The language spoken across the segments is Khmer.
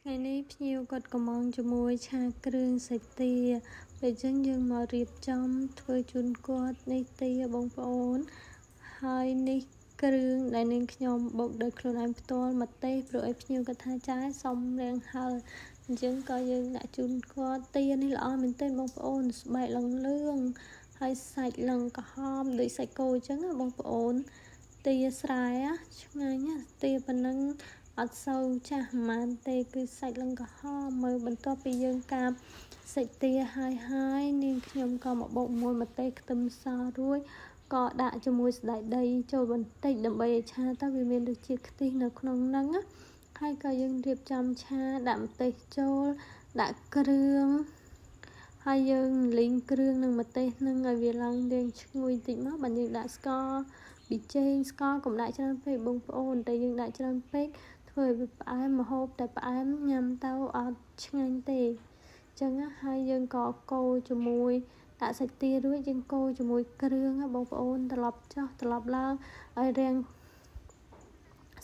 ថ្ងៃនេះភ្ញៀវគាត់កំងជាមួយឆាគ្រឿងសាច់ទាពេលអញ្ចឹងយើងមករៀបចំធ្វើជូនគាត់នេះទាបងប្អូនហើយនេះគ្រឿងដែលនាងខ្ញុំបុកដោយខ្លួនឯងផ្ទាល់ម្ទេសព្រោះឲ្យភ្ញៀវគាត់ថាចាសុំរៀងហឹលអញ្ចឹងក៏យើងដាក់ជូនគាត់ទានេះល្អមែនទែនបងប្អូនស្បែកលឿងហើយសាច់ឡើងក្រហមដូចសាច់គោអញ្ចឹងបងប្អូនទាស្រែឆ្ងាញ់ទាប៉ុណ្ណឹងអត់សូវចាស់ហ្មងទេគឺសាច់ឡើងក្រហមមើលបន្ទាប់ពីយើងកាប់សាច់ទាហើយនាងខ្ញុំក៏មកបុកមួយម្ទេសខ្ទឹមសរួចក៏ដាក់ជាមួយស្ដាយដីចូលបន្តិចដើម្បីឲ្យឆាទៅវាមានរសជាតិខ្ទិះនៅក្នុងហ្នឹងហើយក៏យើងរៀបចំឆាដាក់ម្ទេសចូលដាក់គ្រឿងហើយយើងលីងគ្រឿងនិងម្ទេសនឹងឲ្យវាឡើងរាងឈ្ងុយតិចមកបាទយើងដាក់ស្ករប៊ីចេងស្ករកុំដាក់ច្រើនពេកបងប្អូនតែយើងដាក់ច្រើនពេកធ្វើឲ្យវាផ្អែមម្ហូបតែផ្អែមញ៉ាំទៅអត់ឆ្ងាញ់ទេអញ្ចឹងហើយយើងក៏កូរជាមួយដាក់សាច់ទារួចយើងកូរជាមួយគ្រឿងបងប្អូនត្រឡប់ចុះត្រឡប់ឡើងឲ្យរាង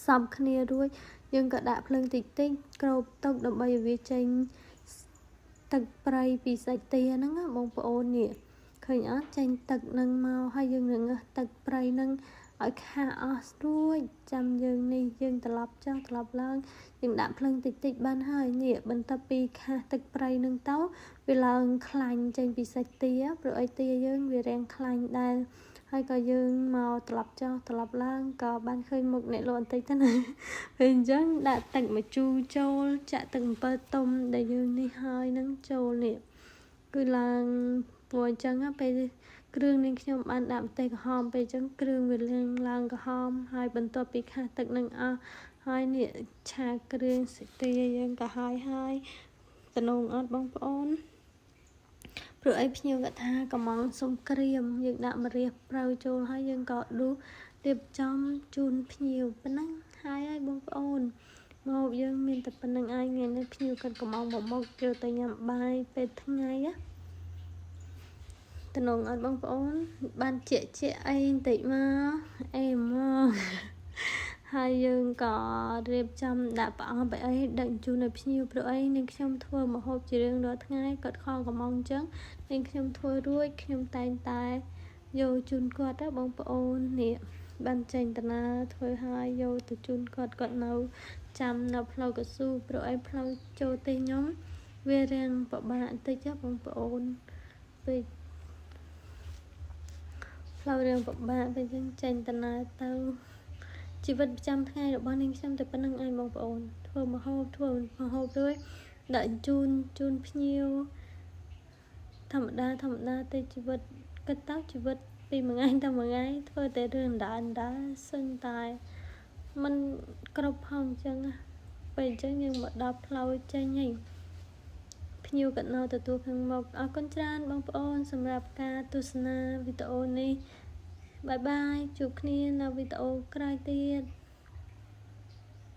សព្វគ្នារួចយើងក៏ដាក់ភ្លើងតិចគ្របទុកដើម្បីឲ្យវាចេញទឹកប្រៃពីសាច់ទាហ្នឹងបងប្អូននេះឃើញអត់ចេញទឹកនឹងមកហើយយើងនឹងទឹកប្រៃនឹងឲ្យខាអស់រួចចាំយើងនេះយើងត្រឡប់ចុះត្រឡប់ឡើងយើងដាក់ភ្លើងតិចបានហើយនេះបន្ទាប់ពីខាទឹកប្រៃនឹងទៅវាឡើងខ្លាញ់ចេញពីសាច់ទាព្រោះឲ្យទាយើងវារាងខ្លាញ់ដែរហើយក៏យើងមកត្រឡប់ចុះត្រឡប់ឡើងក៏បានឃើញមុខអ្នកលក់បន្តិចទៅណាពេលអញ្ចឹងដាក់ទឹកម្ជូរចូលចាក់ទឹកអំពិលទុំដែលយើងនេះហើយនឹងចូលនេះគឺឡើងពណ៌អញ្ចឹងពេលគ្រឿងនេះខ្ញុំបានដាក់ម្ទេសក្រហមពេលអញ្ចឹងគ្រឿងវាឡើងក្រហមហើយបន្ទាប់ពីខាទឹកនឹងអស់ហើយនេះឆាគ្រឿងសាច់ទាយើងក៏ហើយតំណងអត់បងប្អូនព្រោះអីភ្ញៀវគាត់ថាកំងសុំក្រៀមយើងដាក់ម្រះប្រៅចូលហើយយើងក៏ដួសរៀបចំជូនភ្ញៀវប៉ុណ្ណឹងហើយបងប្អូនមកយើងមានតែប៉ុណ្្នឹងឯងថ្ងៃនេះភ្ញៀវគាត់កំងមកយកទៅញ៉ាំបាយពេលថ្ងៃតំណងអត់បងប្អូនបានជាអីបន្តិចមកអេមកហើយយើងក៏រៀបចំដាក់ប្រអប់អីដឹកជូនឲ្យភ្ញៀវព្រោះអីនឹងខ្ញុំធ្វើម្ហូបជារៀងរាល់ថ្ងៃគាត់ខលកំងអញ្ចឹងនឹងខ្ញុំធ្វើរួចខ្ញុំតែងតែយកជូនគាត់បងប្អូននេះបានចេញតាណាធ្វើហើយយកទៅជូនគាត់នៅចាំនៅផ្លូវកស៊ូព្រោះអីផ្លូវចូលទេខ្ញុំវារៀងពិបាកបន្តិចបងប្អូនពេកផ្លូវរឿងពិបាកពេលយើងចេញដំណើរទៅជីវិតប្រចាំថ្ងៃរបស់នាងខ្ញុំតែប៉ុណ្្នឹងឯងបងប្អូនធ្វើម្ហូបរួចដាក់ជូនភ្ញៀវធម្មតាទៅជីវិតគិតទៅជីវិតពីមួយថ្ងៃទៅមួយថ្ងៃធ្វើតែរឿងដើរសឹងតែมันគ្រប់ផងអញ្ចឹងពេលអញ្ចឹងយើងមកដល់ផ្លូវចេញហើយភ្ញៀវក៏នៅទទួលខាងមុខអរគុណច្រើនបងប្អូនសម្រាប់ការទស្សនាវីដេអូនេះបាយជួបគ្នានៅវីដេអូក្រោយទៀត